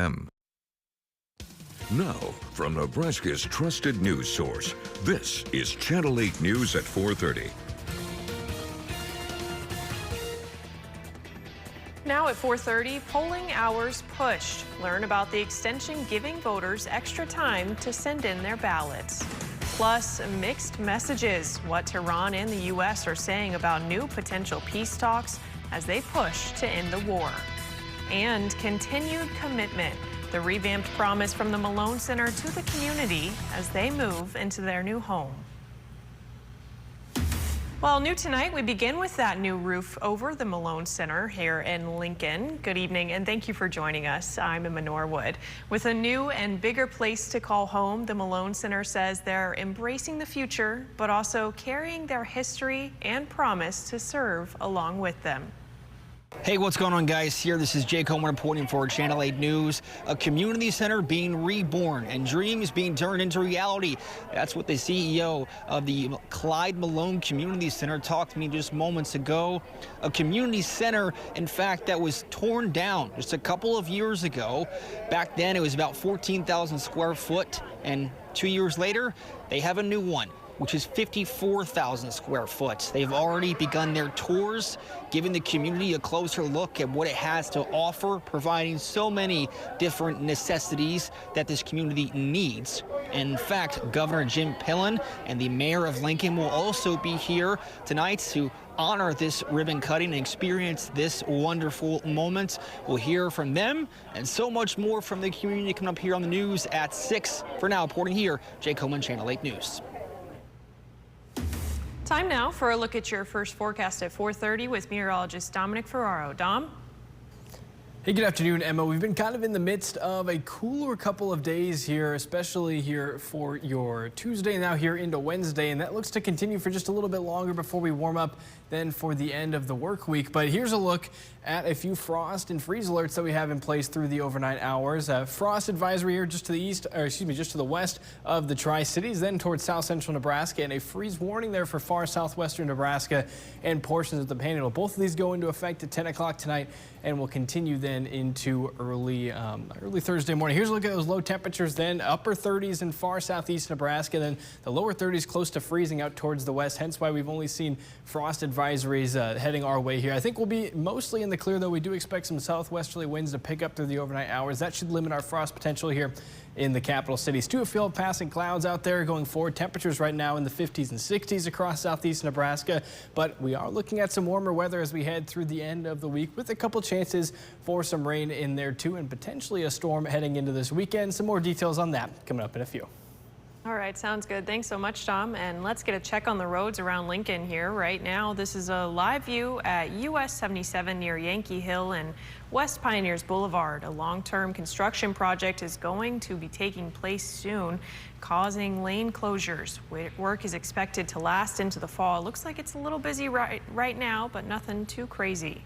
p.m. Now, from Nebraska's trusted news source, this is Channel 8 News at 4:30. Now at 4:30, polling hours pushed. Learn about the extension giving voters extra time to send in their ballots. Plus, mixed messages, what Tehran and the U.S. are saying about new potential peace talks as they push to end the war. And continued commitment, the revamped promise from the Malone Center to the community as they move into their new home. Well, new tonight, we begin with that new roof over the Malone Center here in Lincoln. Good evening, and thank you for joining us. I'm Emma Norwood. With a new and bigger place to call home, the Malone Center says they're embracing the future, but also carrying their history and promise to serve along with them. Hey, what's going on, guys? This is Jake Coleman reporting for Channel 8 News. A community center being reborn and dreams being turned into reality. That's what the CEO of the Clyde Malone Community Center talked to me just moments ago. A community center, in fact, that was torn down just a couple of years ago. Back then, it was about 14,000 square foot, and 2 years later, they have a new one, which is 54,000 square foot. They've already begun their tours, giving the community a closer look at what it has to offer, providing so many different necessities that this community needs. In fact, Governor Jim Pillen and the mayor of Lincoln will also be here tonight to honor this ribbon cutting and experience this wonderful moment. We'll hear from them and so much more from the community coming up here on the news at 6. For now, reporting here, Jake Coleman, Channel 8 News. Time now for a look at your first forecast at 4:30 with meteorologist Dominic Ferraro. Dom? Hey, good afternoon, Emma. We've been kind of in the midst of a cooler couple of days here, especially here for your Tuesday and now here into Wednesday, and that looks to continue for just a little bit longer before we warm up then for the end of the work week. But here's a look at a few frost and freeze alerts that we have in place through the overnight hours. Frost advisory here just to the east, or excuse me, just to the west of the Tri-Cities, then towards south central Nebraska, and a freeze warning there for far southwestern Nebraska and portions of the Panhandle. Both of these go into effect at 10 o'clock tonight and will continue then into early Thursday morning. Here's a look at those low temperatures then. Upper 30s in far southeast Nebraska, then the lower 30s close to freezing out towards the west, hence why we've only seen frost advisories heading our way here. I think we'll be mostly in the clear, though. We do expect some southwesterly winds to pick up through the overnight hours. That should limit our frost potential here in the capital cities. To a field passing clouds out there going forward. Temperatures right now in the 50s and 60s across southeast Nebraska, but we are looking at some warmer weather as we head through the end of the week with a couple chances for some rain in there too, and potentially a storm heading into this weekend. Some more details on that coming up in a few. All right, sounds good. Thanks so much, Tom. And let's get a check on the roads around Lincoln here right now. This is a live view at US 77 near Yankee Hill and West Pioneers Boulevard. A long-term construction project is going to be taking place soon, causing lane closures. Work is expected to last into the fall. It looks like it's a little busy right now, but nothing too crazy.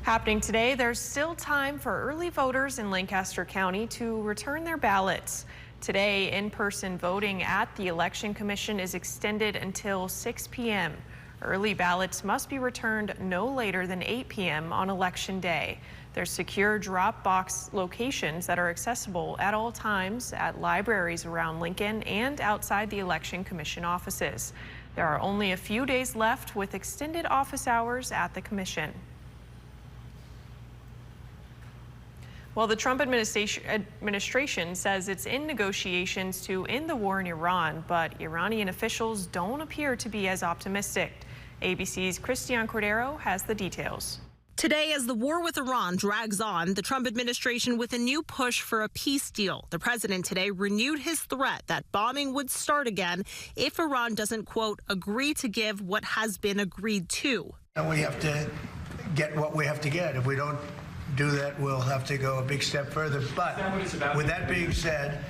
Happening today, there's still time for early voters in Lancaster County to return their ballots. Today, in-person voting at the Election Commission is extended until 6 p.m. Early ballots must be returned no later than 8 p.m. on Election Day. There's secure drop box locations that are accessible at all times at libraries around Lincoln and outside the Election Commission offices. There are only a few days left with extended office hours at the Commission. Well, the Trump administration says it's in negotiations to end the war in Iran, but Iranian officials don't appear to be as optimistic. ABC's Christiane Cordero has the details. Today, as the war with Iran drags on, the Trump administration with a new push for a peace deal. The president today renewed his threat that bombing would start again if Iran doesn't, quote, agree to give what has been agreed to. And we have to get what we have to get. If we don't do that, we'll have to go a big step further. But with that being said,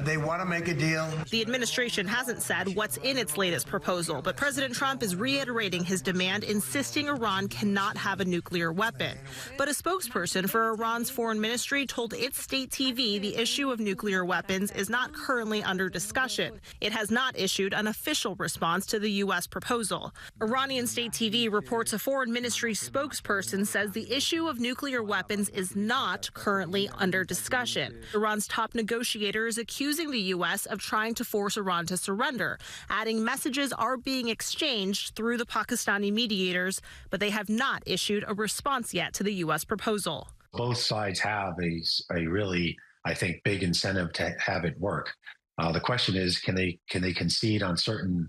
They want to make a deal. The administration hasn't said what's in its latest proposal, but President Trump is reiterating his demand, insisting Iran cannot have a nuclear weapon. But a spokesperson for Iran's foreign ministry told its state TV the issue of nuclear weapons is not currently under discussion. It has not issued an official response to the U.S. proposal. Iranian state TV reports a foreign ministry spokesperson says the issue of nuclear weapons is not currently under discussion. Iran's top negotiator is accusing the U.S. of trying to force Iran to surrender, adding messages are being exchanged through the Pakistani mediators, but they have not issued a response yet to the U.S. proposal. Both sides have a really, I think, big incentive to have it work. The question is, can they concede on certain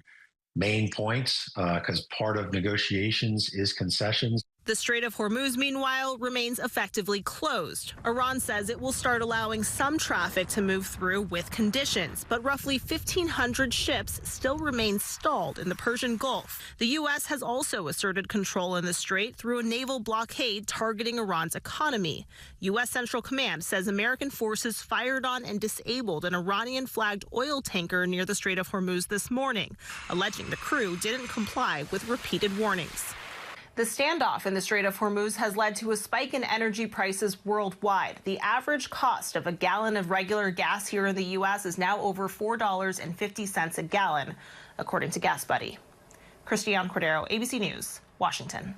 main points? Because part of negotiations is concessions. The Strait of Hormuz, meanwhile, remains effectively closed. Iran says it will start allowing some traffic to move through with conditions, but roughly 1,500 ships still remain stalled in the Persian Gulf. The U.S. has also asserted control in the strait through a naval blockade targeting Iran's economy. U.S. Central Command says American forces fired on and disabled an Iranian-flagged oil tanker near the Strait of Hormuz this morning, alleging the crew didn't comply with repeated warnings. The standoff in the Strait of Hormuz has led to a spike in energy prices worldwide. The average cost of a gallon of regular gas here in the U.S. is now over $4.50 a gallon, according to Gas Buddy. Christiane Cordero, ABC News, Washington.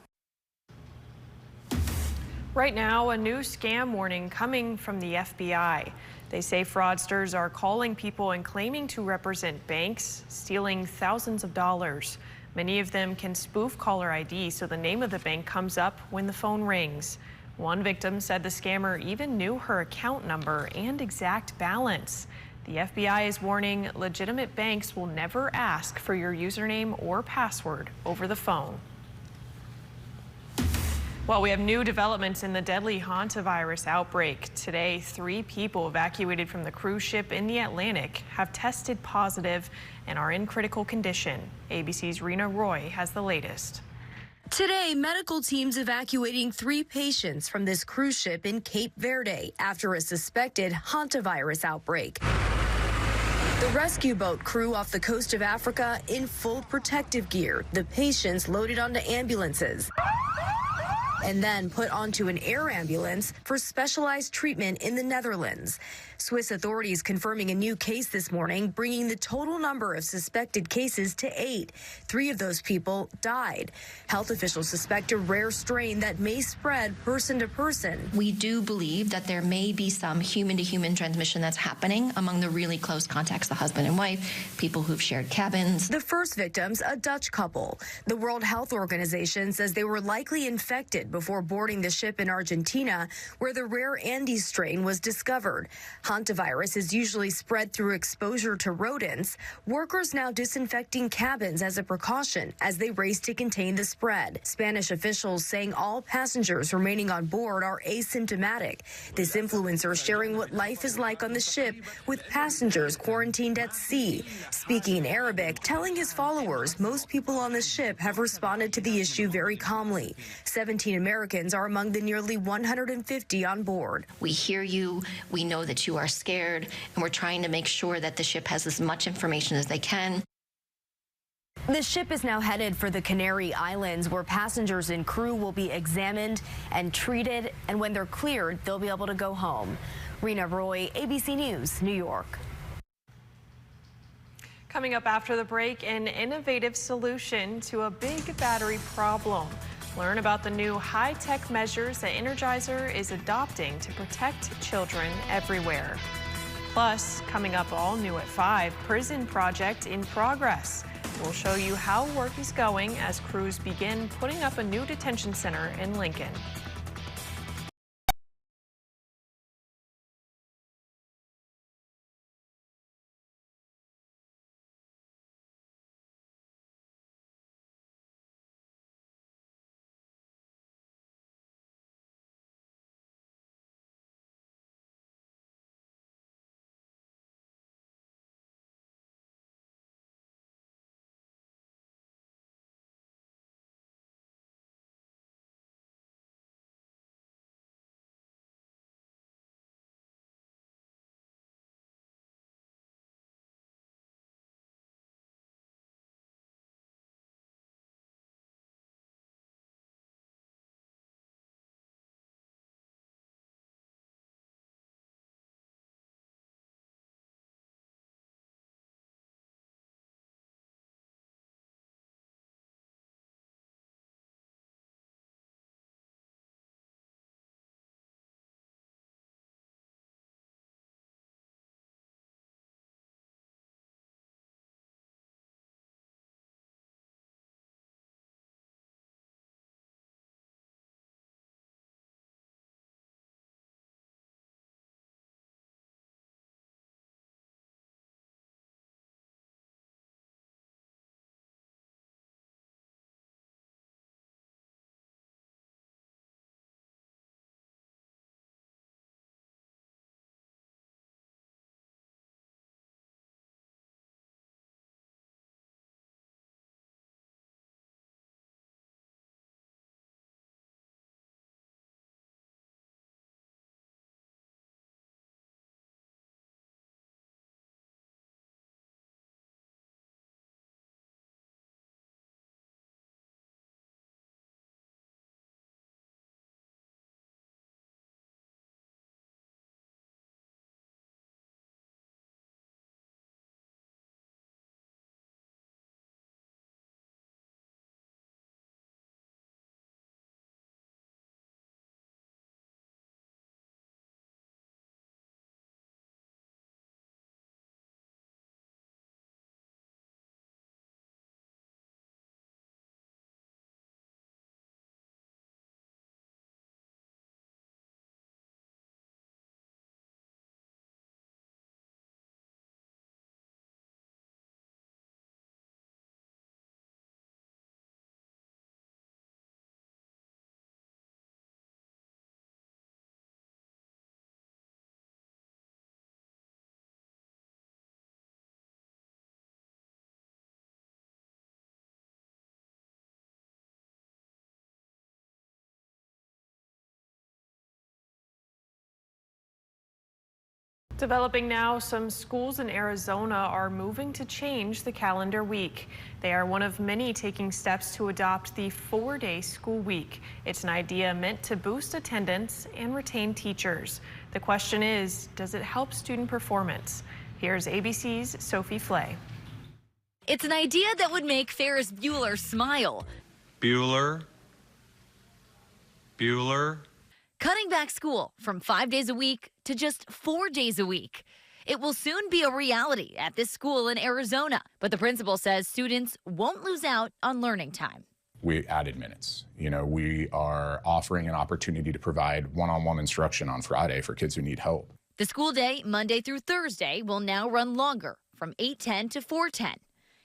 Right now, a new scam warning coming from the FBI. They say fraudsters are calling people and claiming to represent banks, stealing thousands of dollars. Many of them can spoof caller ID so the name of the bank comes up when the phone rings. One victim said the scammer even knew her account number and exact balance. The FBI is warning legitimate banks will never ask for your username or password over the phone. Well, we have new developments in the deadly hantavirus outbreak. Today, 3 people evacuated from the cruise ship in the Atlantic have tested positive and are in critical condition. ABC's Rena Roy has the latest. Today, medical teams evacuating 3 patients from this cruise ship in Cape Verde after a suspected hantavirus outbreak. The rescue boat crew off the coast of Africa in full protective gear, the patients loaded onto ambulances and then put onto an air ambulance for specialized treatment in the Netherlands. Swiss authorities confirming a new case this morning, bringing the total number of suspected cases to 8. 3 of those people died. Health officials suspect a rare strain that may spread person to person. We do believe that there may be some human-to-human transmission that's happening among the really close contacts, the husband and wife, people who've shared cabins. The first victims, a Dutch couple. The World Health Organization says they were likely infected before boarding the ship in Argentina, where the rare Andes strain was discovered. Hantavirus is usually spread through exposure to rodents. Workers now disinfecting cabins as a precaution as they race to contain the spread. Spanish officials saying all passengers remaining on board are asymptomatic. This influencer sharing what life is like on the ship with passengers quarantined at sea. Speaking in Arabic, telling his followers most people on the ship have responded to the issue very calmly. 17 Americans are among the nearly 150 on board. We hear you, we know that you are scared, and we're trying to make sure that the ship has as much information as they can. The ship is now headed for the Canary Islands, where passengers and crew will be examined and treated, and when they're cleared, they'll be able to go home. Rena Roy, ABC News, New York. Coming up after the break, an innovative solution to a big battery problem. Learn about the new high-tech measures that Energizer is adopting to protect children everywhere. Plus, coming up all new at 5, prison project in progress. We'll show you how work is going as crews begin putting up a new detention center in Lincoln. Developing now, some schools in Arizona are moving to change the calendar week. They are one of many taking steps to adopt the 4-day school week. It's an idea meant to boost attendance and retain teachers. The question is, does it help student performance? Here's ABC's Sophie Flay. It's an idea that would make Ferris Bueller smile. Bueller. Cutting back school from 5 days a week to just 4 days a week. It will soon be a reality at this school in Arizona, but the principal says students won't lose out on learning time. We added minutes. We are offering an opportunity to provide one-on-one instruction on Friday for kids who need help. The school day, Monday through Thursday, will now run longer, from 8:10 to 4:10.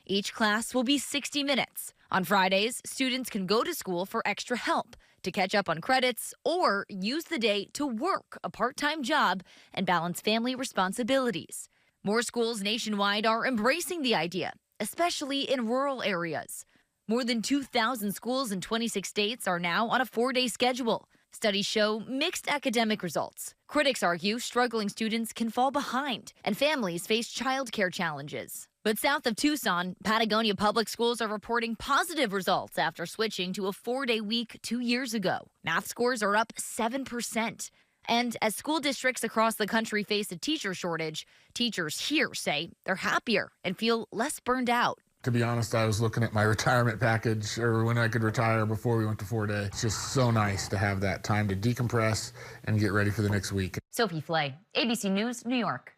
Each class will be 60 minutes. On Fridays, students can go to school for extra help, to catch up on credits, or use the day to work a part-time job and balance family responsibilities. More schools nationwide are embracing the idea, especially in rural areas. More than 2,000 schools in 26 states are now on a 4-day schedule. Studies show mixed academic results. Critics argue struggling students can fall behind, and families face childcare challenges. But south of Tucson, Patagonia Public Schools are reporting positive results after switching to a 4-day week 2 years ago. Math scores are up 7%. And as school districts across the country face a teacher shortage, teachers here say they're happier and feel less burned out. To be honest, I was looking at my retirement package or when I could retire before we went to 4-day. It's just so nice to have that time to decompress and get ready for the next week. Sophie Flay, ABC News, New York.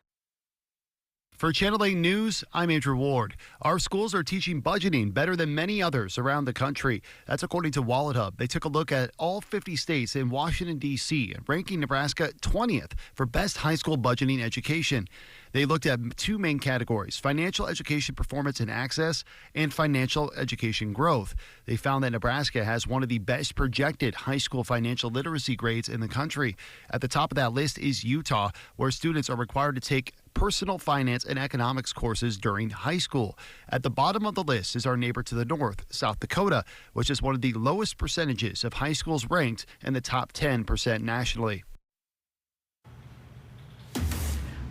For Channel 8 News, I'm Andrew Ward. Our schools are teaching budgeting better than many others around the country. That's according to Wallet Hub. They took a look at all 50 states in Washington, D.C., ranking Nebraska 20th for best high school budgeting education. They looked at two main categories: financial education performance and access, and financial education growth. They found that Nebraska has one of the best projected high school financial literacy grades in the country. At the top of that list is Utah, where students are required to take personal finance and economics courses during high school. At the bottom of the list is our neighbor to the north, South Dakota, which is one of the lowest percentages of high schools ranked in the top 10% nationally.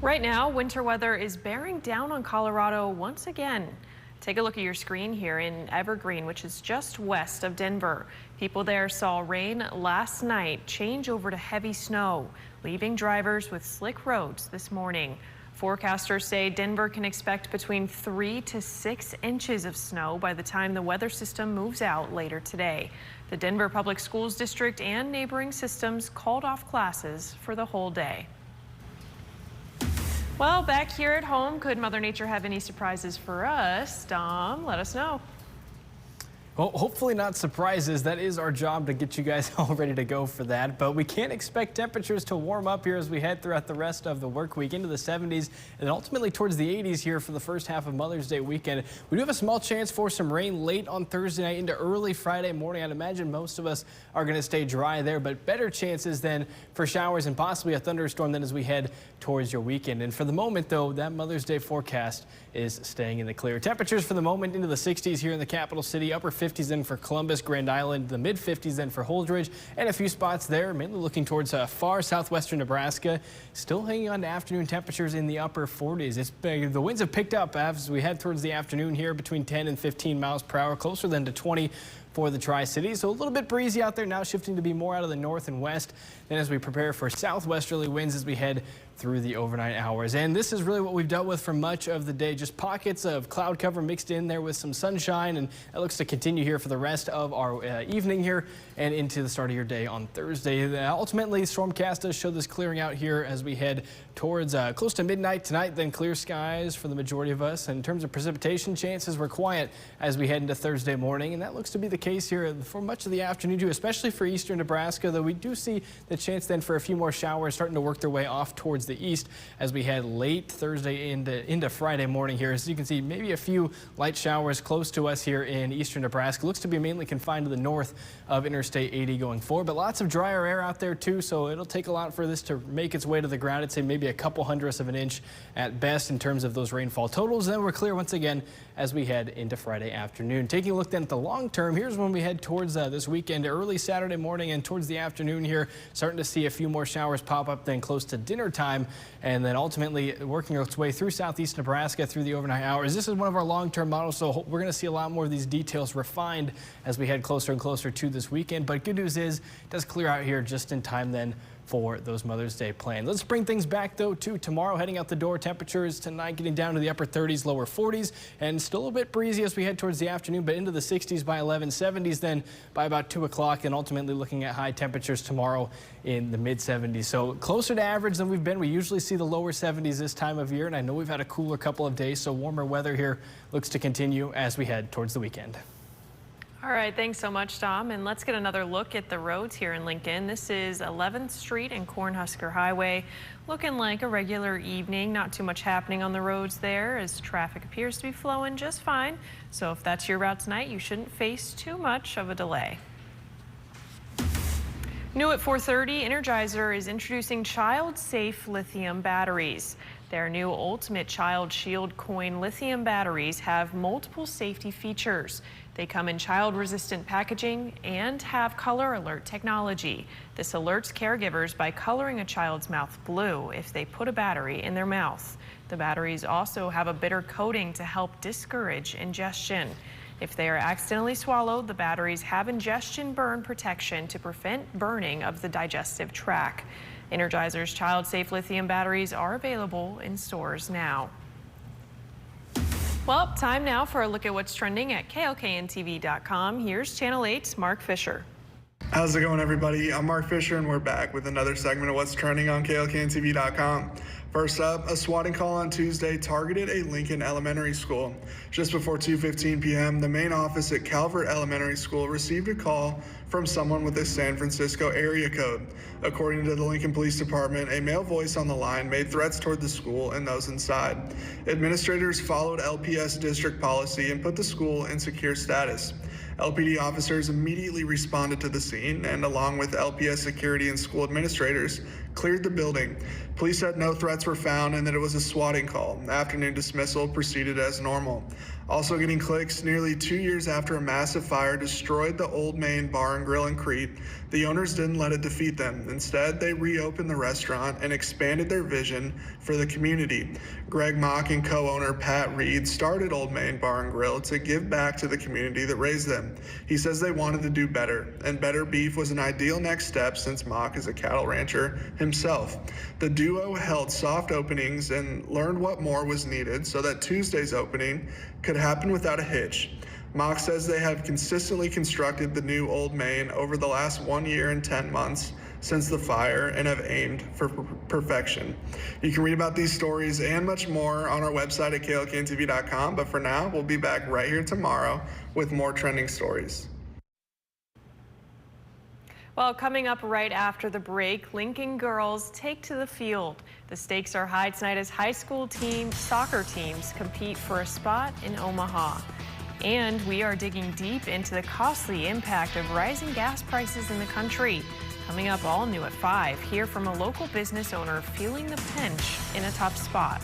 Right now, winter weather is bearing down on Colorado once again. Take a look at your screen here in Evergreen, which is just west of Denver. People there saw rain last night change over to heavy snow, leaving drivers with slick roads this morning. Forecasters say Denver can expect between 3 to 6 inches of snow by the time the weather system moves out later today. The Denver Public Schools District and neighboring systems called off classes for the whole day. Well, back here at home, could Mother Nature have any surprises for us? Dom, let us know. Well, hopefully not surprises. That is our job, to get you guys all ready to go for that. But we can't expect temperatures to warm up here as we head throughout the rest of the work week into the 70s and ultimately towards the 80s here for the first half of Mother's Day weekend. We do have a small chance for some rain late on Thursday night into early Friday morning. I'd imagine most of us are going to stay dry there, but better chances then for showers and possibly a thunderstorm then as we head towards your weekend. And for the moment, though, that Mother's Day forecast is staying in the clear. Temperatures for the moment into the 60s here in the capital city, upper 50s then for Columbus, Grand Island, the mid 50s then for Holdridge, and a few spots there, mainly looking towards far southwestern Nebraska. Still hanging on to afternoon temperatures in the upper 40s. The winds have picked up as we head towards the afternoon here, between 10 and 15 miles per hour, closer than to 20 for the Tri-Cities. So a little bit breezy out there now, shifting to be more out of the north and west. Then as we prepare for southwesterly winds as we head through the overnight hours. And this is really what we've dealt with for much of the day. Just pockets of cloud cover mixed in there with some sunshine, and it looks to continue here for the rest of our evening here and into the start of your day on Thursday. Ultimately, Stormcast does show this clearing out here as we head towards close to midnight tonight, then clear skies for the majority of us. And in terms of precipitation, chances were quiet as we head into Thursday morning, and that looks to be the case here for much of the afternoon too, especially for eastern Nebraska, though we do see the chance then for a few more showers starting to work their way off towards the east as we head late Thursday into Friday morning here. As you can see, maybe a few light showers close to us here in eastern Nebraska. Looks to be mainly confined to the north of Interstate 80 going forward, but lots of drier air out there too, so it'll take a lot for this to make its way to the ground. I'd say maybe a couple hundredths of an inch at best in terms of those rainfall totals. Then we're clear once again as we head into Friday afternoon. Taking a look then at the long term, here's showers when we head towards this weekend, early Saturday morning and towards the afternoon here, starting to see a few more showers pop up then close to dinner time, and then ultimately working its way through southeast Nebraska through the overnight hours. This is one of our long-term models, so we're going to see a lot more of these details refined as we head closer and closer to this weekend. But good news is it does clear out here just in time then for those Mother's Day plans. Let's bring things back though to tomorrow. Heading out the door, temperatures tonight getting down to the upper 30s, lower 40s, and still a bit breezy as we head towards the afternoon, but into the 60s by 11, 70s then by about 2 o'clock, and ultimately looking at high temperatures tomorrow in the mid 70s. So closer to average than we've been. We usually see the lower 70s this time of year, and I know we've had a cooler couple of days, so warmer weather here looks to continue as we head towards the weekend. All right, thanks so much, Tom. And let's get another look at the roads here in Lincoln. This is 11th Street and Cornhusker Highway. Looking like a regular evening. Not too much happening on the roads there as traffic appears to be flowing just fine. So if that's your route tonight, you shouldn't face too much of a delay. New at 4:30, Energizer is introducing child-safe lithium batteries. Their new Ultimate Child Shield Coin lithium batteries have multiple safety features. They come in child-resistant packaging and have color alert technology. This alerts caregivers by coloring a child's mouth blue if they put a battery in their mouth. The batteries also have a bitter coating to help discourage ingestion. If they are accidentally swallowed, the batteries have ingestion burn protection to prevent burning of the digestive tract. Energizer's child-safe lithium batteries are available in stores now. Well, time now for a look at what's trending at KLKNTV.com. Here's Channel 8's Mark Fisher. How's it going, everybody? I'm Mark Fisher, and we're back with another segment of what's trending on KLKNTV.com. First up, a swatting call on Tuesday targeted a Lincoln Elementary School. Just before 2:15 p.m., the main office at Calvert Elementary School received a call from someone with a San Francisco area code. According to the Lincoln Police Department, a male voice on the line made threats toward the school and those inside. Administrators followed LPS district policy and put the school in secure status. LPD officers immediately responded to the scene and, along with LPS security and school administrators, cleared the building. Police said no threats were found and that it was a swatting call. Afternoon dismissal proceeded as normal. Also getting clicks, nearly 2 years after a massive fire destroyed the Old Main Bar and Grill in Crete, the owners didn't let it defeat them. Instead, they reopened the restaurant and expanded their vision for the community. Greg Mock and co-owner Pat Reed started Old Main Bar and Grill to give back to the community that raised them. He says they wanted to do better, and better beef was an ideal next step since Mock is a cattle rancher himself. The duo held soft openings and learned what more was needed so that Tuesday's opening could happen without a hitch. Mock says they have consistently constructed the new Old Main over the last 1 year and 10 months since the fire and have aimed for perfection. You can read about these stories and much more on our website at klkntv.com, but for now, we'll be back right here tomorrow with more trending stories. Well, coming up right after the break, Lincoln girls take to the field. The stakes are high tonight as high school soccer teams compete for a spot in Omaha. And we are digging deep into the costly impact of rising gas prices in the country. Coming up all new at 5, hear from a local business owner feeling the pinch in a tough spot.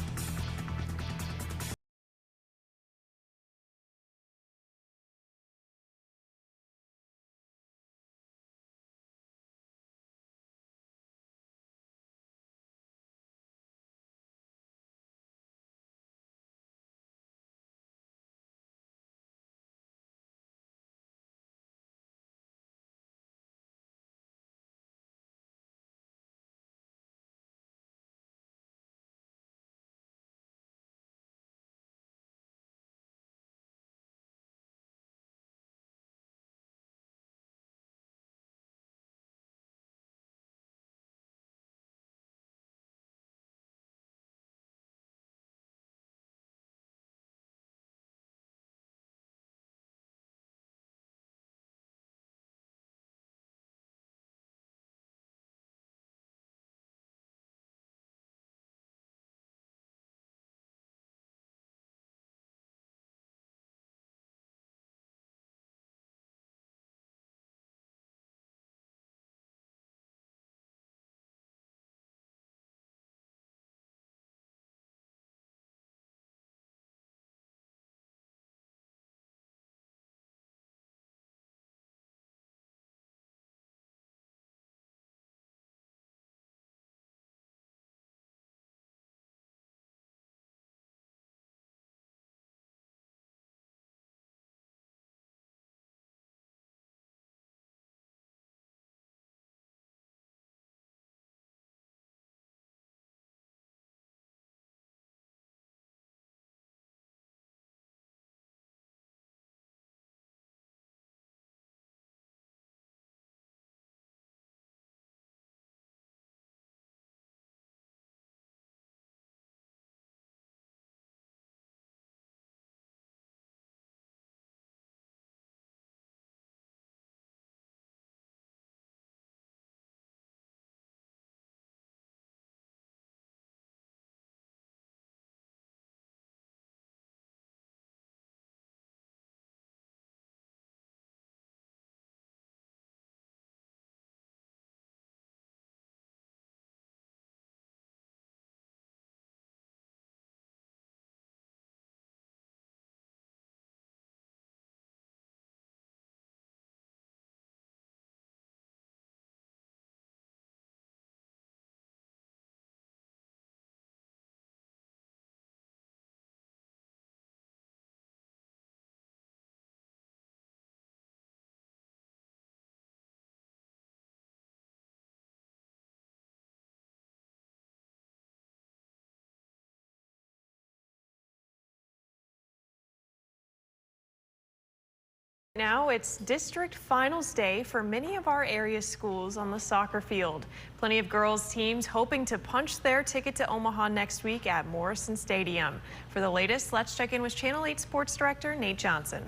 Now it's district finals day for many of our area schools on the soccer field. Plenty of girls teams hoping to punch their ticket to Omaha next week at Morrison Stadium. For the latest, let's check in with Channel 8 Sports Director Nate Johnson.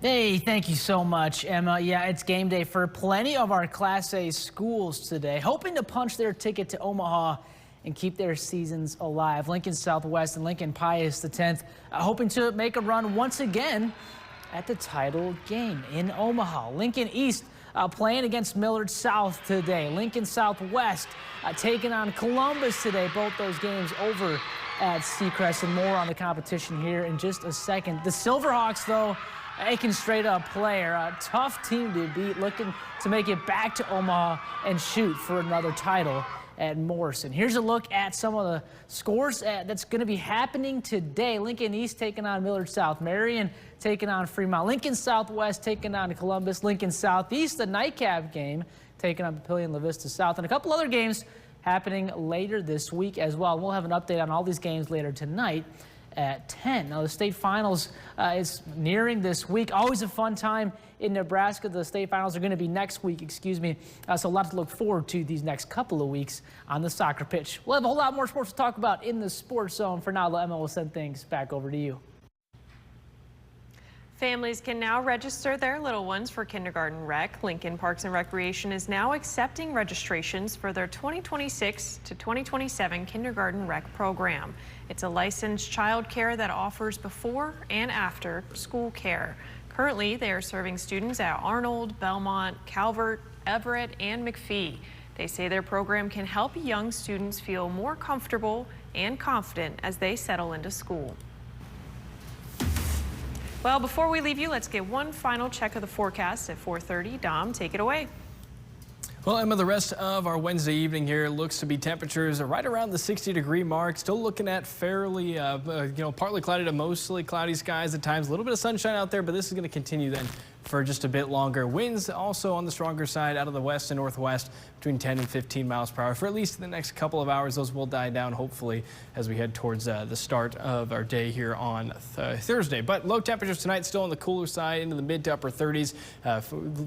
Hey, thank you so much, Emma. Yeah, it's game day for plenty of our Class A schools today, hoping to punch their ticket to Omaha and keep their seasons alive. Lincoln Southwest and Lincoln Pius X hoping to make a run once again at the title game in Omaha. Lincoln East playing against Millard South today. Lincoln Southwest taking on Columbus today. Both those games over at Seacrest, and more on the competition here in just a second. The Silverhawks, though, they can straight up play. A tough team to beat, looking to make it back to Omaha and shoot for another title at Morrison. Here's a look at some of the scores that's going to be happening today. Lincoln East taking on Millard South. Marion taking on Fremont. Lincoln Southwest taking on Columbus. Lincoln Southeast, the nightcap game, taking on Papillion La Vista South. And a couple other games happening later this week as well. We'll have an update on all these games later tonight at 10. Now, the state finals is nearing this week. Always a fun time in Nebraska. The state finals are going to be next week, so a lot to look forward to these next couple of weeks on the soccer pitch. We'll have a whole lot more sports to talk about in the Sports Zone. For now, Emma will send things back over to you. Families can now register their little ones for kindergarten rec. Lincoln Parks and Recreation is now accepting registrations for their 2026 to 2027 kindergarten rec program. It's a licensed child care that offers before and after school care. Currently, they are serving students at Arnold, Belmont, Calvert, Everett, and McPhee. They say their program can help young students feel more comfortable and confident as they settle into school. Well, before we leave you, let's get one final check of the forecast at 4:30. Dom, take it away. Well, Emma, the rest of our Wednesday evening here looks to be temperatures right around the 60-degree mark. Still looking at fairly, partly cloudy to mostly cloudy skies at times. A little bit of sunshine out there, but this is going to continue then for just a bit longer. Winds also on the stronger side out of the west and northwest between 10 and 15 miles per hour for at least the next couple of hours. Those will die down hopefully as we head towards the start of our day here on Thursday. But low temperatures tonight, still on the cooler side into the mid to upper 30s.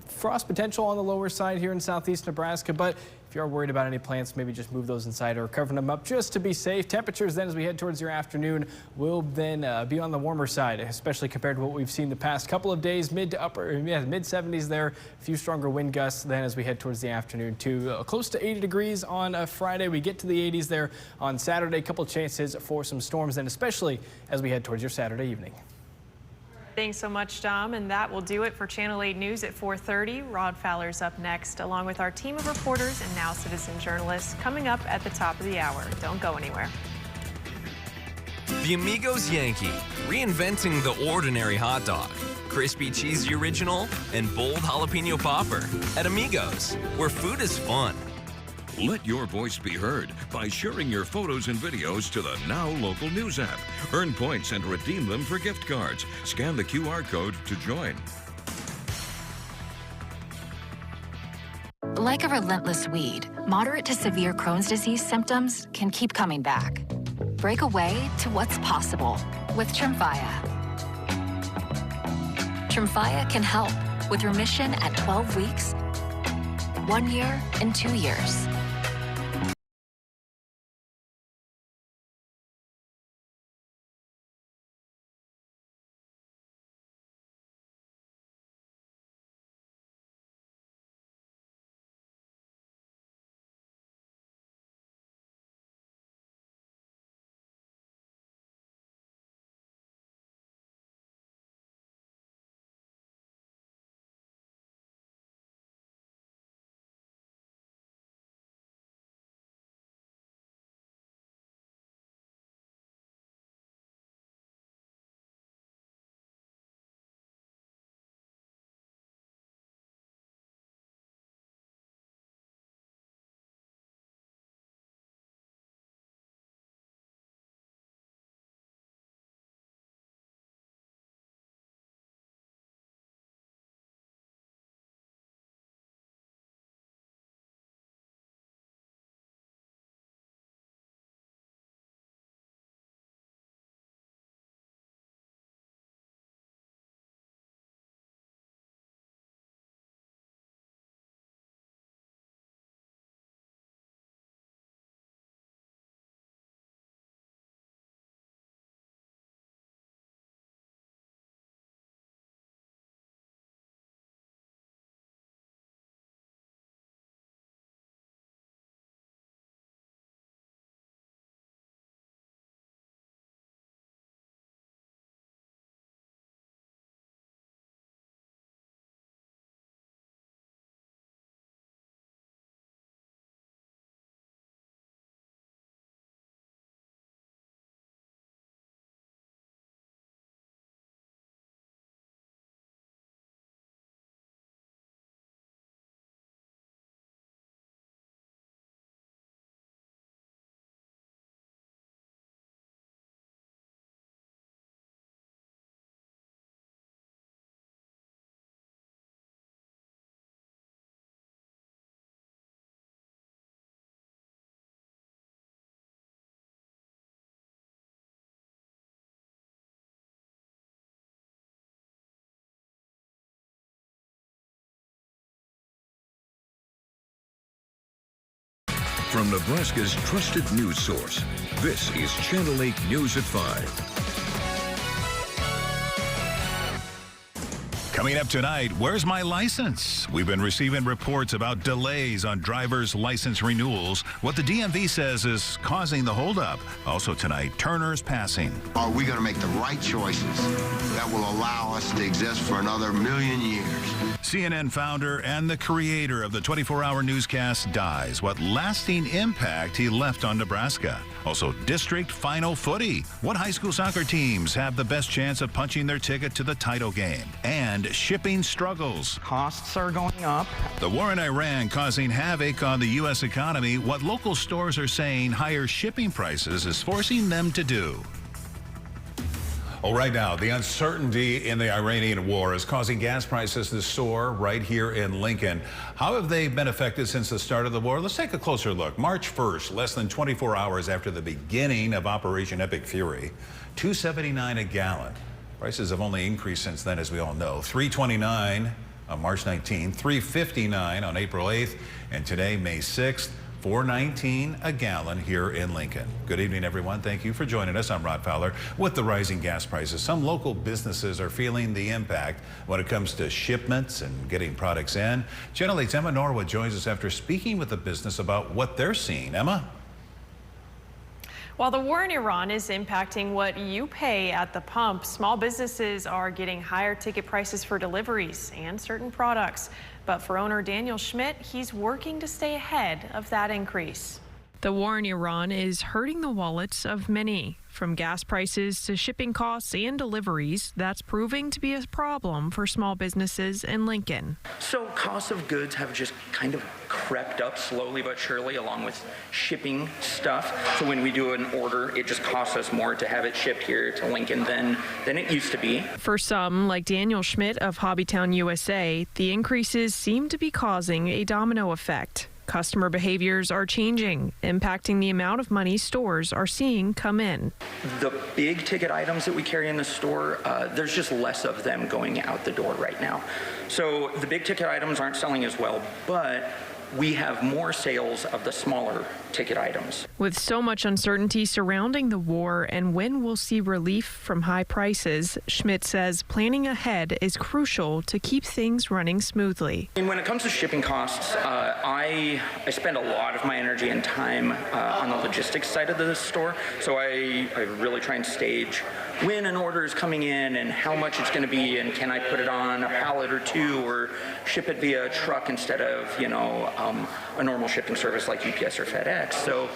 Frost potential on the lower side here in southeast Nebraska, but if you are worried about any plants, maybe just move those inside or cover them up just to be safe. Temperatures then as we head towards your afternoon will then be on the warmer side, especially compared to what we've seen the past couple of days. Mid 70s there. A few stronger wind gusts then as we head towards the afternoon too. Close to 80 degrees on Friday. We get to the 80s there on Saturday. A couple chances for some storms then, especially as we head towards your Saturday evening. Thanks so much, Dom, and that will do it for Channel 8 News at 4:30. Rod Fowler's up next, along with our team of reporters and Now Citizen journalists coming up at the top of the hour. Don't go anywhere. The Amigos Yankee, reinventing the ordinary hot dog. Crispy cheesy original and bold jalapeno popper. At Amigos, where food is fun. Let your voice be heard by sharing your photos and videos to the Now Local News app. Earn points and redeem them for gift cards. Scan the QR code to join. Like a relentless weed, moderate to severe Crohn's disease symptoms can keep coming back. Break away to what's possible with Tremfya. Tremfya can help with remission at 12 weeks, 1 year, and 2 years. From Nebraska's trusted news source, this is Channel 8 News at 5. Coming up tonight, where's my license? We've been receiving reports about delays on driver's license renewals, what the DMV says is causing the holdup. Also tonight, Turner's passing. Are we going to make the right choices that will allow us to exist for another million years? CNN founder and the creator of the 24-hour newscast dies. What lasting impact he left on Nebraska. Also, district final footy. What high school soccer teams have the best chance of punching their ticket to the title game? And shipping struggles. Costs are going up. The war in Iran causing havoc on the U.S. economy. What local stores are saying higher shipping prices is forcing them to do. Well, right now, the uncertainty in the Iranian war is causing gas prices to soar right here in Lincoln. How have they been affected since the start of the war? Let's take a closer look. March 1st, less than 24 hours after the beginning of Operation Epic Fury, $2.79 a gallon. Prices have only increased since then, as we all know. $3.29 on March 19th, $3.59 on April 8th, and today, May 6th, $4.19 a gallon here in Lincoln. Good evening, everyone. Thank you for joining us. I'm Rod Fowler. With the rising gas prices, some local businesses are feeling the impact when it comes to shipments and getting products in. Channel 8's Emma Norwood joins us after speaking with the business about what they're seeing. Emma? While the war in Iran is impacting what you pay at the pump, small businesses are getting higher ticket prices for deliveries and certain products. But for owner Daniel Schmidt, he's working to stay ahead of that increase. The war in Iran is hurting the wallets of many. From gas prices to shipping costs and deliveries, that's proving to be a problem for small businesses in Lincoln. So costs of goods have just kind of crept up slowly but surely along with shipping stuff. So when we do an order, it just costs us more to have it shipped here to Lincoln than it used to be. For some, like Daniel Schmidt of Hobbytown USA, the increases seem to be causing a domino effect. Customer behaviors are changing, impacting the amount of money stores are seeing come in. The big ticket items that we carry in the store, there's just less of them going out the door right now. So the big ticket items aren't selling as well, but we have more sales of the smaller ticket items. With so much uncertainty surrounding the war and when we'll see relief from high prices, Schmidt says planning ahead is crucial to keep things running smoothly. And when it comes to shipping costs, I spend a lot of my energy and time on the logistics side of the store. So I really try and stage when an order is coming in and how much it's going to be, and can I put it on a pallet or two or ship it via truck instead of, a normal shipping service like UPS or FedEx. So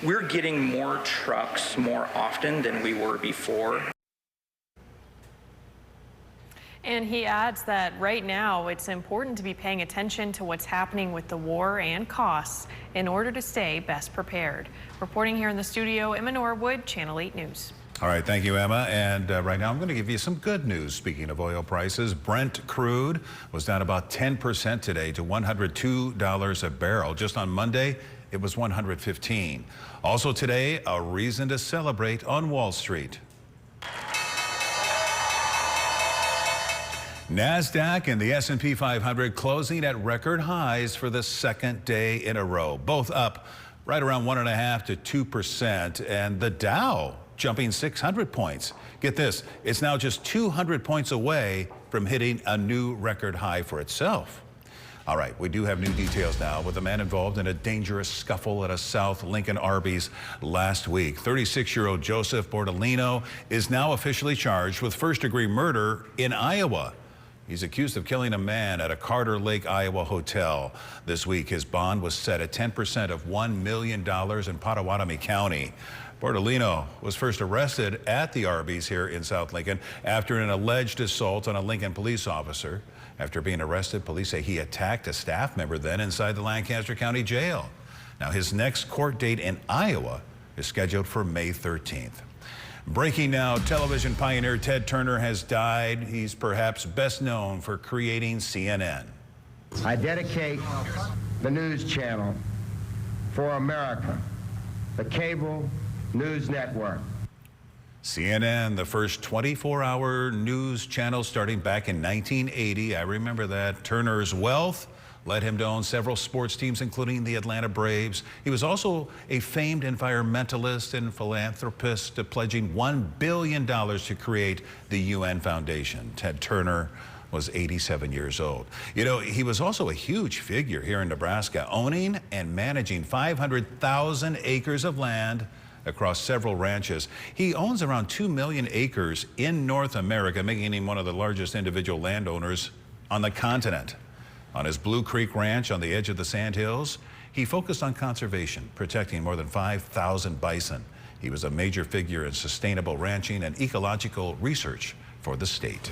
we're getting more trucks more often than we were before. And he adds that right now it's important to be paying attention to what's happening with the war and costs in order to stay best prepared. Reporting here in the studio, Emma Norwood, Channel 8 News. All right, thank you, Emma. And right now I'm going to give you some good news. Speaking of oil prices, Brent crude was down about 10% today to $102 a barrel. Just on Monday, it was $115. Also today, a reason to celebrate on Wall Street. NASDAQ and the S&P 500 closing at record highs for the second day in a row, both up right around 1.5% to 2%, and the Dow jumping 600 points. Get this, it's now just 200 points away from hitting a new record high for itself. All right, we do have new details now with a man involved in a dangerous scuffle at a South Lincoln Arby's last week. 36-year-old Joseph Bordolino is now officially charged with first-degree murder in Iowa. He's accused of killing a man at a Carter Lake, Iowa hotel. This week, his bond was set at 10% of $1 million in Pottawatomie County. Bordolino was first arrested at the Arby's here in South Lincoln after an alleged assault on a Lincoln police officer. After being arrested, police say he attacked a staff member then inside the Lancaster County Jail. Now, his next court date in Iowa is scheduled for May 13th. Breaking now, television pioneer Ted Turner has died. He's perhaps best known for creating CNN. I dedicate the news channel for America, the cable news network. CNN, the first 24-hour news channel starting back in 1980. I remember that. Turner's wealth led him to own several sports teams, including the Atlanta Braves. He was also a famed environmentalist and philanthropist, pledging $1 billion to create the UN Foundation. Ted Turner was 87 years old. You know, he was also a huge figure here in Nebraska, owning and managing 500,000 acres of land across several ranches. He owns around 2 million acres in North America, making him one of the largest individual landowners on the continent. On his Blue Creek Ranch on the edge of the Sandhills, he focused on conservation, protecting more than 5,000 bison. He was a major figure in sustainable ranching and ecological research for the state.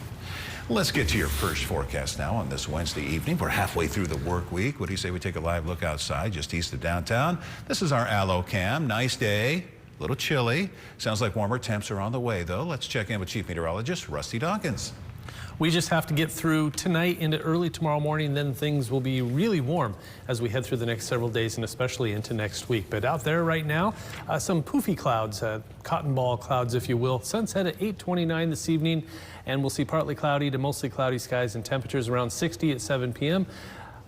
Let's get to your first forecast now on this Wednesday evening. We're halfway through the work week. What do you say we take a live look outside just east of downtown? This is our Allo Cam. Nice day, a little chilly. Sounds like warmer temps are on the way, though. Let's check in with Chief Meteorologist Rusty Dawkins. We just have to get through tonight into early tomorrow morning, then things will be really warm as we head through the next several days and especially into next week. But out there right now, some poofy clouds, cotton ball clouds, if you will. Sunset at 8:29 this evening, and we'll see partly cloudy to mostly cloudy skies and temperatures around 60 at 7 p.m.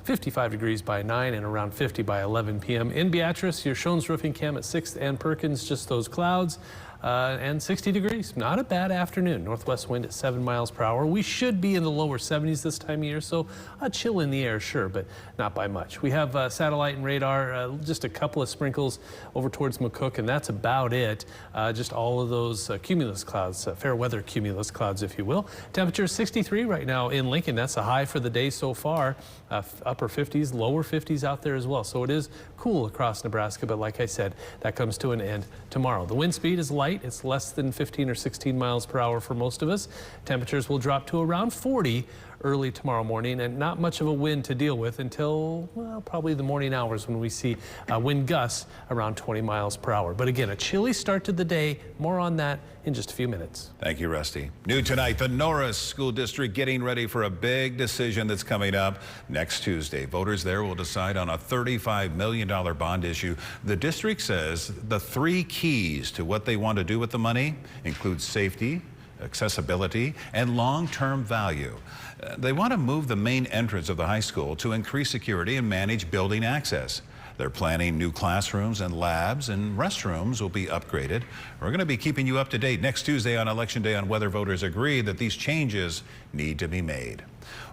55 degrees by 9 and around 50 by 11 p.m. In Beatrice, your Shones Roofing Cam at 6th and Perkins, just those clouds. And 60 degrees. Not a bad afternoon. Northwest wind at 7 miles per hour. We should be in the lower 70s this time of year, so a chill in the air, sure, but not by much. We have satellite and radar, just a couple of sprinkles over towards McCook, and that's about it. Just all of those cumulus clouds, fair weather cumulus clouds, if you will. Temperature 63 right now in Lincoln. That's a high for the day so far. Upper 50s, lower 50s out there as well. So it is cool across Nebraska, but like I said, that comes to an end tomorrow. The wind speed is light. It's less than 15 or 16 miles per hour for most of us. Temperatures will drop to around 40 early tomorrow morning, and not much of a wind to deal with until, well, probably the morning hours when we see wind gusts around 20 miles per hour. But again, a chilly start to the day. More on that in just a few minutes. Thank you, Rusty. New tonight, the Norris School District getting ready for a big decision that's coming up next Tuesday. Voters there will decide on a $35 million bond issue. The district says the 3 keys to what they want to do with the money include safety, accessibility, and long-term value. They want to move the main entrance of the high school to increase security and manage building access. They're planning new classrooms and labs, and restrooms will be upgraded. We're going to be keeping you up to date next Tuesday on Election Day on whether voters agree that these changes need to be made.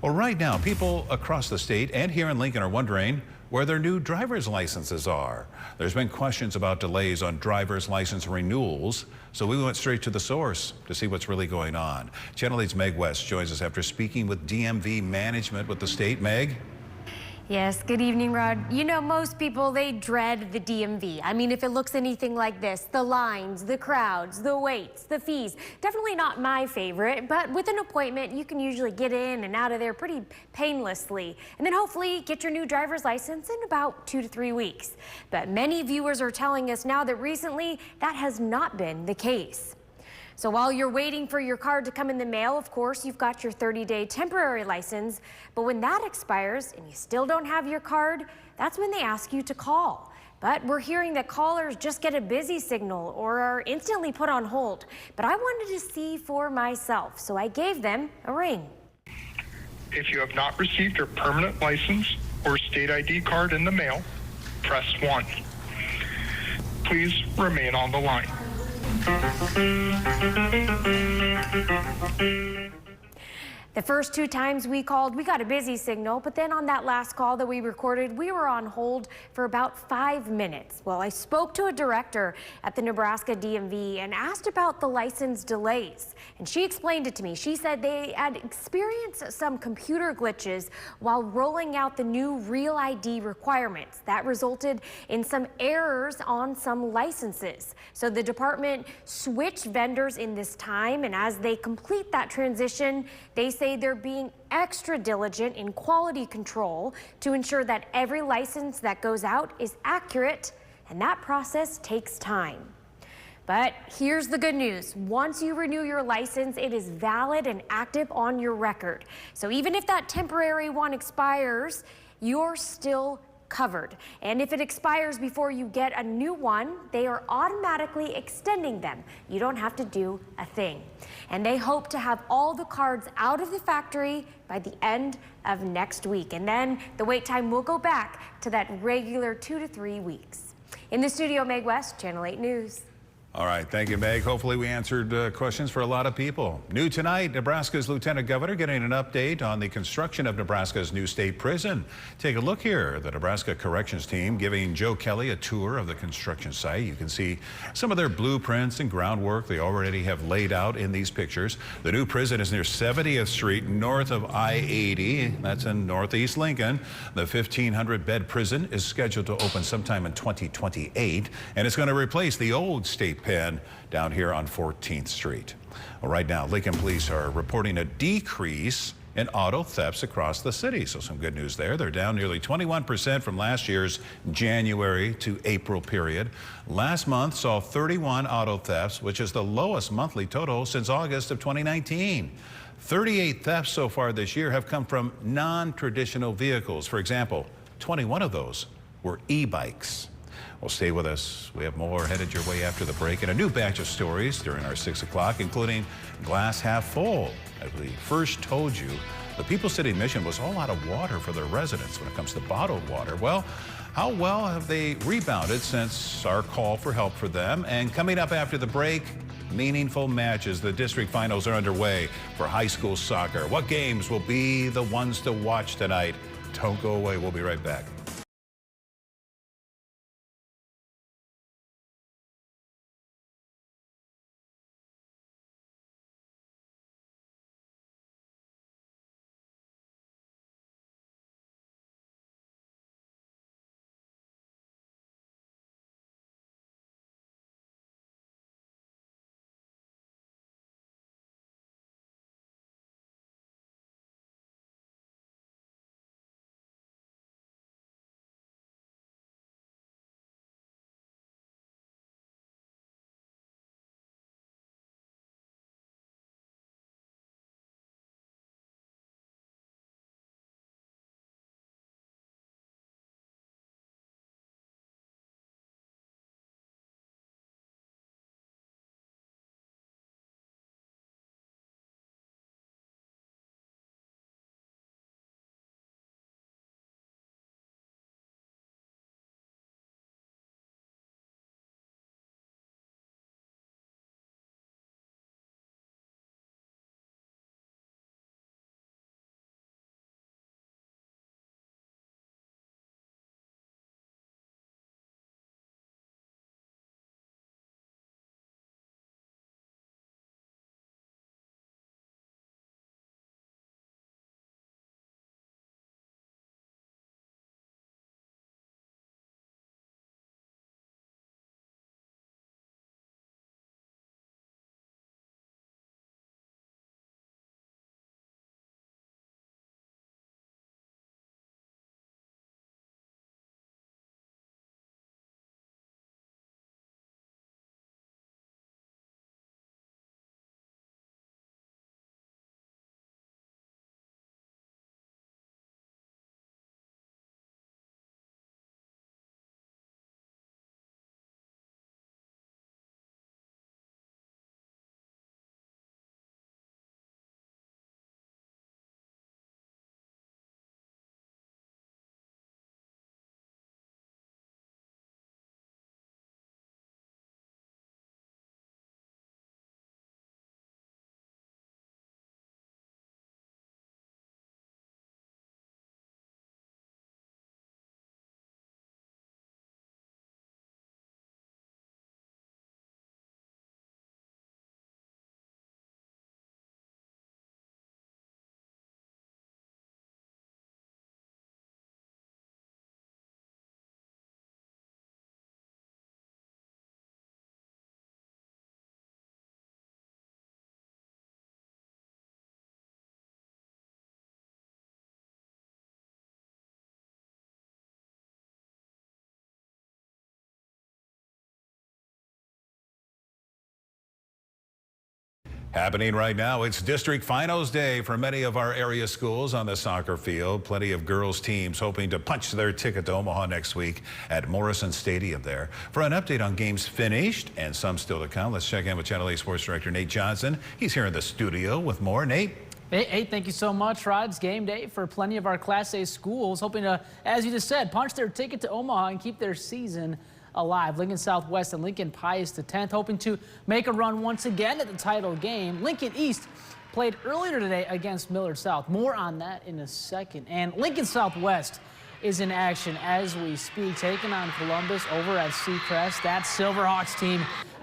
Well, right now, people across the state and here in Lincoln are wondering where their new driver's licenses are. There's been questions about delays on driver's license renewals, so we went straight to the source to see what's really going on. Channel 8's Meg West joins us after speaking with DMV management with the state. Meg? Yes, good evening, Rod. You know, most people, they dread the DMV. I mean, if it looks anything like this, the lines, the crowds, the waits, the fees, definitely not my favorite, but with an appointment, you can usually get in and out of there pretty painlessly, and then hopefully get your new driver's license in about 2 to 3 weeks. But many viewers are telling us now that recently that has not been the case. So while you're waiting for your card to come in the mail, of course, you've got your 30-day temporary license. But when that expires and you still don't have your card, that's when they ask you to call. But we're hearing that callers just get a busy signal or are instantly put on hold. But I wanted to see for myself, so I gave them a ring. If you have not received your permanent license or state ID card in the mail, press 1. Please remain on the line. The first 2 times we called, we got a busy signal, but then on that last call that we recorded, we were on hold for about 5 minutes. Well, I spoke to a director at the Nebraska DMV and asked about the license delays, and she explained it to me. She said they had experienced some computer glitches while rolling out the new Real ID requirements. That resulted in some errors on some licenses. So the department switched vendors in this time, and as they complete that transition, they say they're being extra diligent in quality control to ensure that every license that goes out is accurate, and that process takes time. But here's the good news. Once you renew your license, it is valid and active on your record. So even if that temporary one expires, you're still covered. And if it expires before you get a new one, they are automatically extending them. You don't have to do a thing. And they hope to have all the cards out of the factory by the end of next week. And then the wait time will go back to that regular 2 to 3 weeks. In the studio, Meg West, Channel 8 News. All right, thank you, Meg. Hopefully we answered questions for a lot of people. New tonight, Nebraska's Lieutenant Governor getting an update on the construction of Nebraska's new state prison. Take a look here. The Nebraska Corrections team giving Joe Kelly a tour of the construction site. You can see some of their blueprints and groundwork they already have laid out in these pictures. The new prison is near 70th Street, north of I-80. That's in Northeast Lincoln. The 1,500-bed prison is scheduled to open sometime in 2028, and it's going to replace the old state pen down here on 14th Street. Well, right now, Lincoln police are reporting a decrease in auto thefts across the city. So some good news there. They're down nearly 21% from last year's January to April period. Last month saw 31 auto thefts, which is the lowest monthly total since August of 2019. 38 thefts so far this year have come from non-traditional vehicles. For example, 21 of those were e-bikes. Well, stay with us. We have more headed your way after the break and a new batch of stories during our 6 o'clock, including Glass Half Full. As we first told you, the People's City mission was all out of water for their residents when it comes to bottled water. Well, how well have they rebounded since our call for help for them? And coming up after the break, meaningful matches. The district finals are underway for high school soccer. What games will be the ones to watch tonight? Don't go away. We'll be right back. Happening right now, it's district finals day for many of our area schools on the soccer field. Plenty of girls teams hoping to punch their ticket to Omaha next week at Morrison Stadium there. For an update on games finished and some still to come, let's check in with Channel 8 Sports Director Nate Johnson. He's here in the studio with more. Nate? Hey, thank you so much, Rod. It's game day for plenty of our Class A schools, hoping to, as you just said, punch their ticket to Omaha and keep their season alive. Lincoln Southwest and Lincoln Pius X hoping to make a run once again at the title game. Lincoln East played earlier today against Millard South. More on that in a second. And Lincoln Southwest is in action as we speak, taking on Columbus over at Seacrest. That Silverhawks team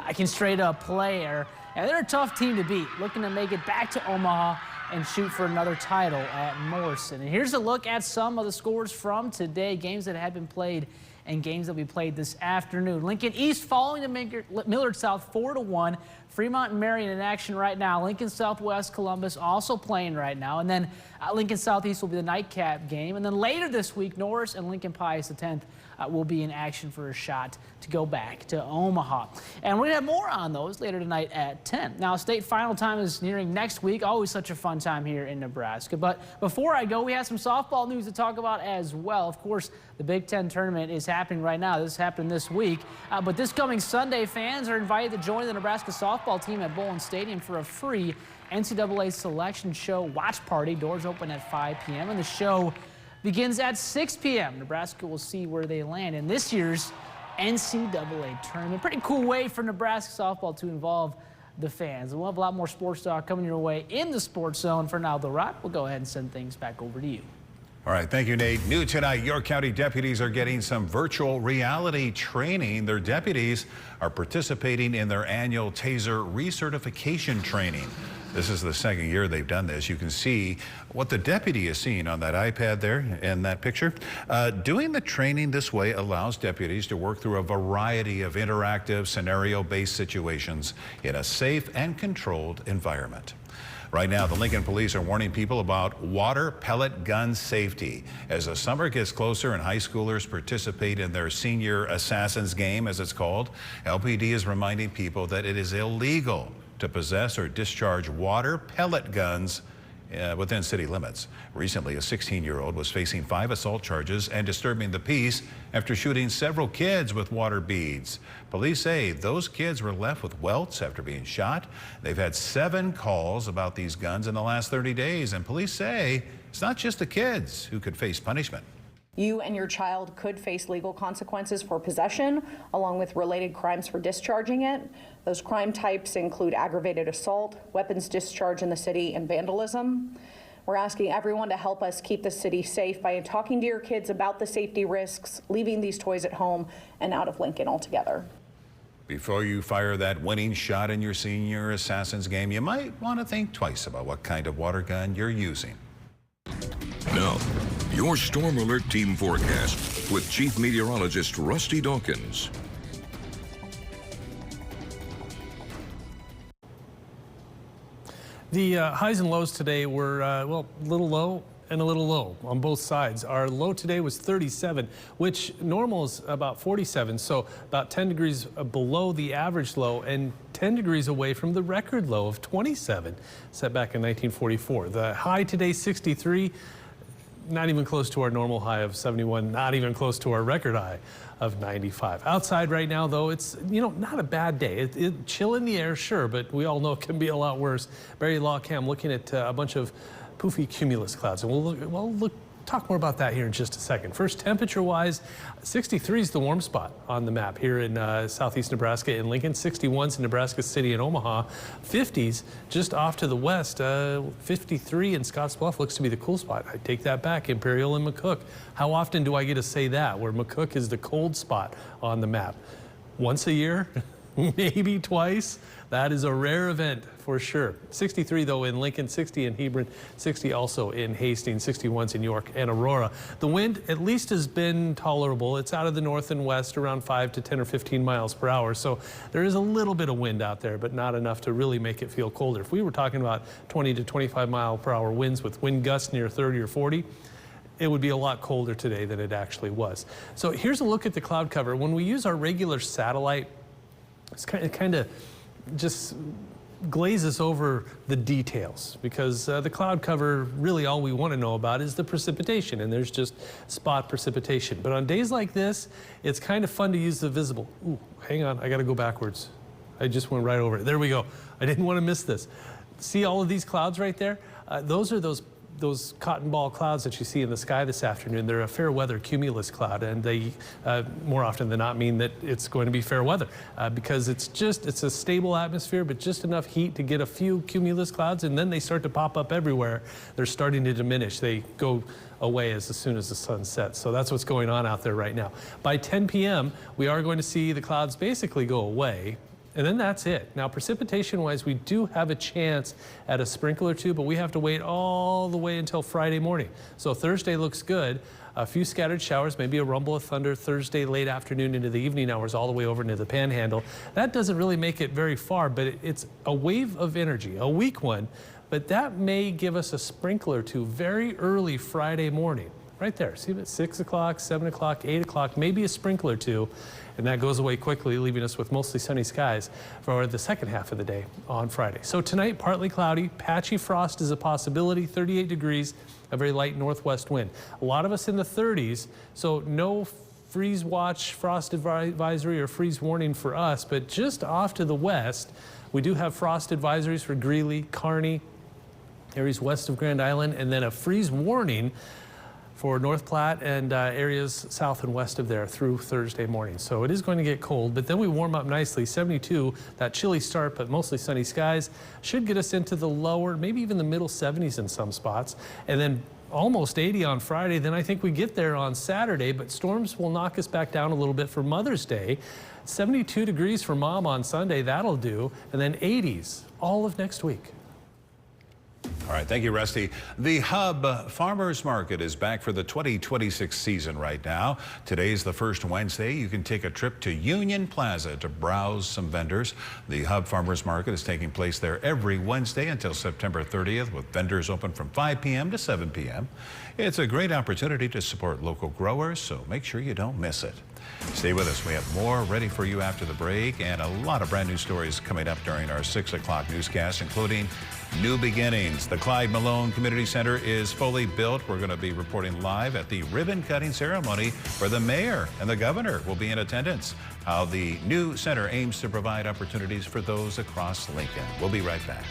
can straight up play. And they're a tough team to beat, looking to make it back to Omaha and shoot for another title at Morrison. And here's a look at some of the scores from today, games that have been played and games that we played this afternoon. Lincoln East following the Millard South 4-1. Fremont and Marion in action right now. Lincoln Southwest, Columbus also playing right now. And then Lincoln Southeast will be the nightcap game. And then later this week, Norris and Lincoln Pius X will be in action for a shot to go back to Omaha. And we're going to have more on those later tonight at 10. Now, state final time is nearing next week. Always such a fun time here in Nebraska. But before I go, we have some softball news to talk about as well. Of course, the Big Ten tournament is happening right now. This happened this week. But this coming Sunday, fans are invited to join the Nebraska softball team at Bowling Stadium for a free NCAA selection show watch party. Doors open at 5 p.m. and the show begins at 6 p.m. Nebraska will see where they land in this year's NCAA tournament. Pretty cool way for Nebraska softball to involve the fans. We'll have a lot more sports talk coming your way in the Sports Zone. For now, though, Rod, we'll go ahead and send things back over to you. All right, thank you, Nate. New tonight, York County deputies are getting some virtual reality training. Their deputies are participating in their annual TASER recertification training. This is the second year they've done this. You can see what the deputy is seeing on that iPad there in that picture. Doing the training this way allows deputies to work through a variety of interactive scenario-based situations in a safe and controlled environment. Right now, the Lincoln police are warning people about water pellet gun safety. As the summer gets closer and high schoolers participate in their senior assassin's game, as it's called, LPD is reminding people that it is illegal to possess or discharge water pellet guns within city limits. Recently, a 16-year-old was facing 5 assault charges and disturbing the peace after shooting several kids with water beads. Police say those kids were left with welts after being shot. They've had 7 calls about these guns in the last 30 days, and police say it's not just the kids who could face punishment. You and your child could face legal consequences for possession, along with related crimes for discharging it. Those crime types include aggravated assault, weapons discharge in the city, and vandalism. We're asking everyone to help us keep the city safe by talking to your kids about the safety risks, leaving these toys at home and out of Lincoln altogether. Before you fire that winning shot in your senior assassin's game, you might want to think twice about what kind of water gun you're using. Now, your Storm Alert Team Forecast with Chief Meteorologist Rusty Dawkins. The highs and lows today were, well, a little low and a little low on both sides. Our low today was 37, which normal is about 47, so about 10 degrees below the average low and 10 degrees away from the record low of 27 set back in 1944. The high today, 63. Not even close to our normal high of 71, not even close to our record high of 95. Outside right now, though, it's, not a bad day. It chill in the air, sure, but we all know it can be a lot worse. Barry Lawcam looking at a bunch of poofy cumulus clouds, and we'll talk more about that here in just a second. First, temperature-wise, 63 is the warm spot on the map here in southeast Nebraska in Lincoln. 61s in Nebraska City and Omaha. 50s just off to the west. 53 in Scottsbluff looks to be the cool spot. I take that back. Imperial and McCook. How often do I get to say that, where McCook is the cold spot on the map? Once a year? Maybe twice. That is a rare event for sure. 63 though in Lincoln, 60 in Hebron, 60 also in Hastings, 61s in York and Aurora. The wind at least has been tolerable. It's out of the north and west around 5 to 10 or 15 miles per hour. So there is a little bit of wind out there, but not enough to really make it feel colder. If we were talking about 20 to 25 mile per hour winds with wind gusts near 30 or 40, it would be a lot colder today than it actually was. So here's a look at the cloud cover. When we use our regular satellite, it's kind of just glazes over the details because the cloud cover, really all we want to know about is the precipitation, and there's just spot precipitation. But on days like this, it's kind of fun to use the visible. Ooh, hang on, I got to go backwards. I just went right over it. There we go. I didn't want to miss this. See all of these clouds right there? Those are those cotton ball clouds that you see in the sky this afternoon. They're a fair weather cumulus cloud, and they more often than not mean that it's going to be fair weather because it's a stable atmosphere, but just enough heat to get a few cumulus clouds, and then they start to pop up everywhere. They're starting to diminish. They go away as soon as the sun sets. So that's what's going on out there right now. By 10 p.m., we are going to see the clouds basically go away. And then that's it. Now, precipitation-wise, we do have a chance at a sprinkle or two, but we have to wait all the way until Friday morning. So Thursday looks good. A few scattered showers, maybe a rumble of thunder Thursday late afternoon into the evening hours all the way over into the Panhandle. That doesn't really make it very far, but it's a wave of energy, a weak one, but that may give us a sprinkle or two very early Friday morning. Right there, see it at 6 o'clock, 7 o'clock, 8 o'clock, maybe a sprinkle or two, and that goes away quickly, leaving us with mostly sunny skies for the second half of the day on Friday. So tonight, partly cloudy, patchy frost is a possibility, 38 degrees, a very light northwest wind. A lot of us in the 30s, so no freeze watch, frost advisory, or freeze warning for us, but just off to the west, we do have frost advisories for Greeley, Kearney, areas west of Grand Island, and then a freeze warning for North Platte and areas south and west of there through Thursday morning. So it is going to get cold, but then we warm up nicely. 72, that chilly start, but mostly sunny skies, should get us into the lower, maybe even the middle 70s in some spots. And then almost 80 on Friday. Then I think we get there on Saturday, but storms will knock us back down a little bit for Mother's Day. 72 degrees for Mom on Sunday, that'll do. And then 80s all of next week. All right, thank you, Rusty. The Hub Farmers Market is back for the 2026 season right now. Today's the first Wednesday. You can take a trip to Union Plaza to browse some vendors. The Hub Farmers Market is taking place there every Wednesday until September 30th, with vendors open from 5 p.m. to 7 p.m. It's a great opportunity to support local growers, so make sure you don't miss it. Stay with us. We have more ready for you after the break, and a lot of brand new stories coming up during our 6 o'clock newscast, including new beginnings. The Clyde Malone Community Center is fully built. We're going to be reporting live at the ribbon cutting ceremony where the mayor and the governor will be in attendance. How the new center aims to provide opportunities for those across Lincoln. We'll be right back.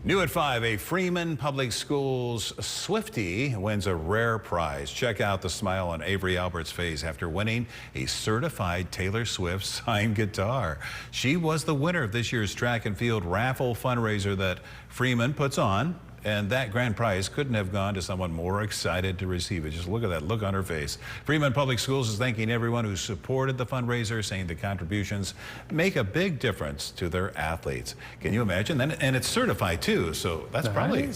New at 5, a Freeman Public Schools Swiftie wins a rare prize. Check out the smile on Avery Albert's face after winning a certified Taylor Swift signed guitar. She was the winner of this year's track and field raffle fundraiser that Freeman puts on. And that grand prize couldn't have gone to someone more excited to receive it. Just look at that look on her face. Freeman Public Schools is thanking everyone who supported the fundraiser, saying the contributions make a big difference to their athletes. Can you imagine? And it's certified too, so that's probably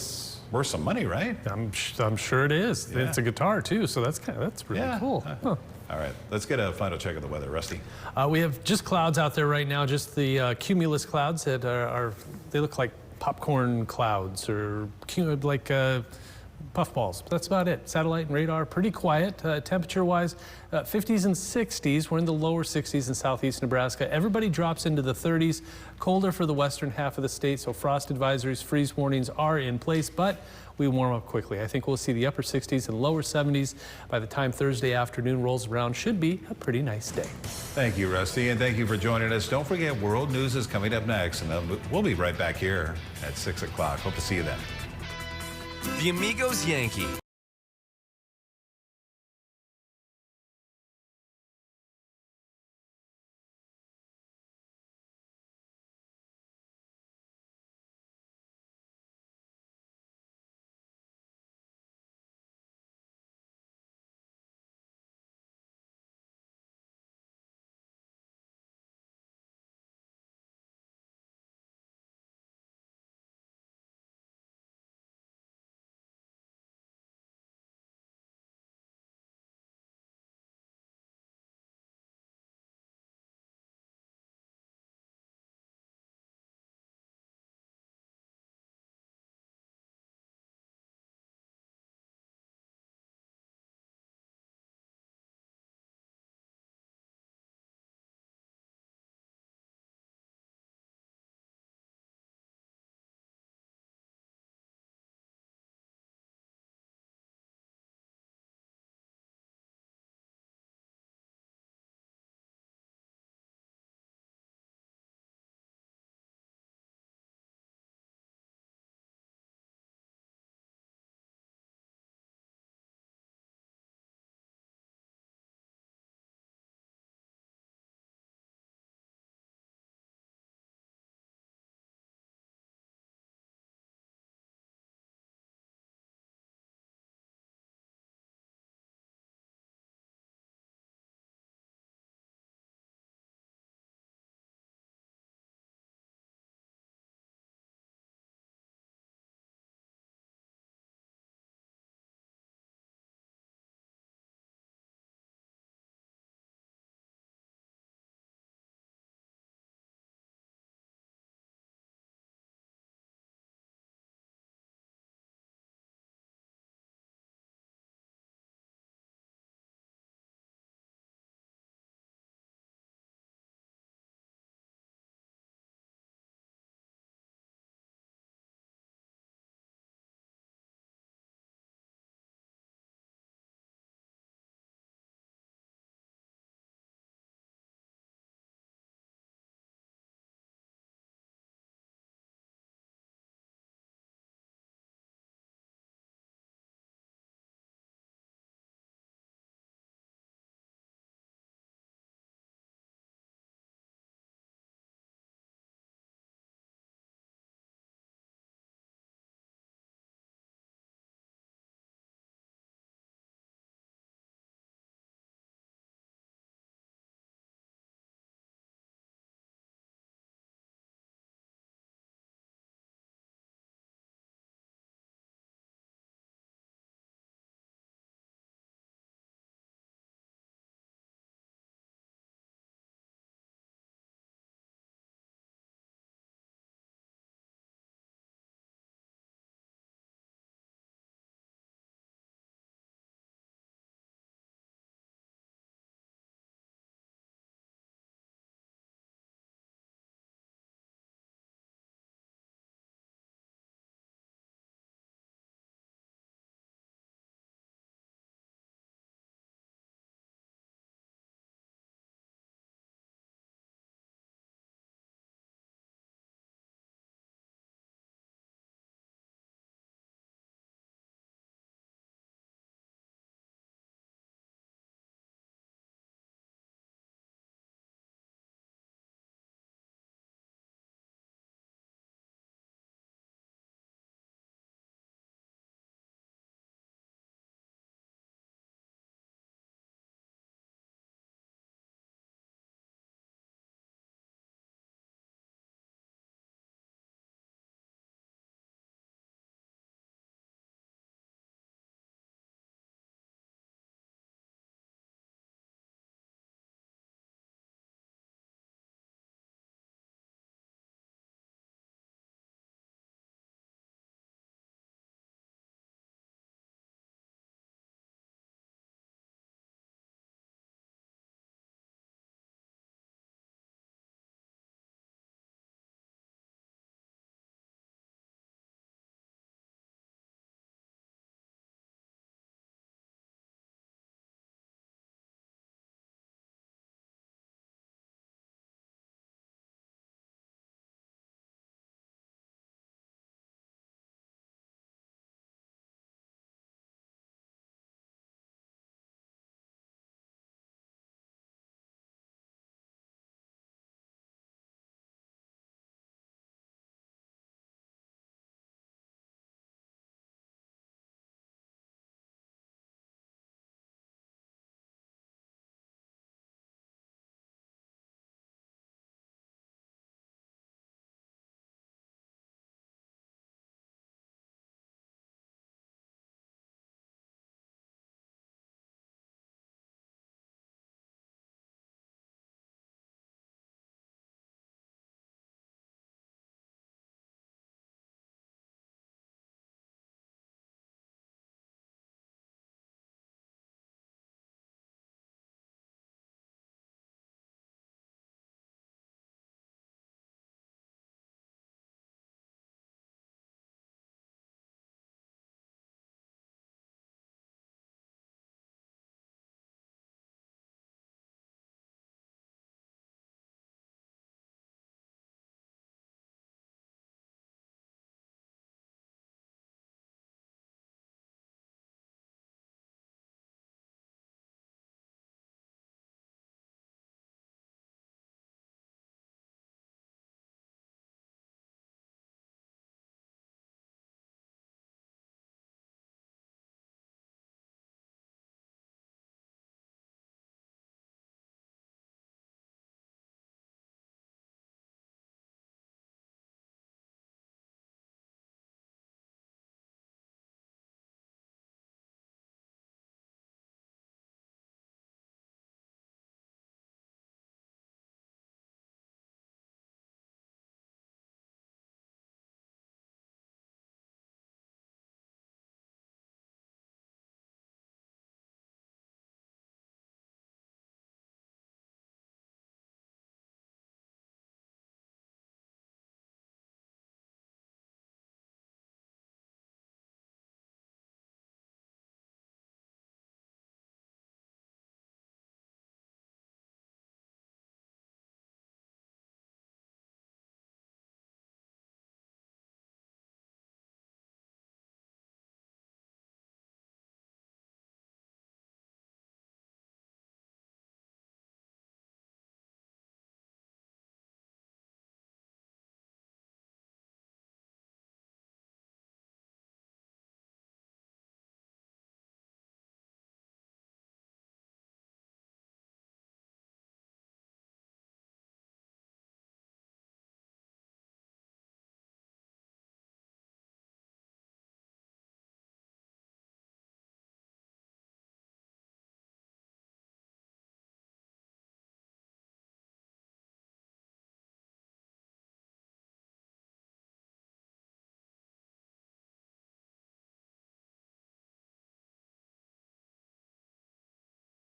worth some money, right? I'm sure it is. Yeah. It's a guitar too, so that's really cool. Huh. All right, let's get a final check of the weather. Rusty. We have just clouds out there right now, just the cumulus clouds that they look like popcorn clouds or like puffballs. That's about it. Satellite and radar, pretty quiet. Temperature-wise, 50s and 60s. We're in the lower 60s in southeast Nebraska. Everybody drops into the 30s. Colder for the western half of the state, so frost advisories, freeze warnings are in place, but we warm up quickly. I think we'll see the upper 60s and lower 70s by the time Thursday afternoon rolls around. Should be a pretty nice day. Thank you, Rusty, and thank you for joining us. Don't forget, World News is coming up next, and we'll be right back here at 6 o'clock. Hope to see you then. The Amigos Yankee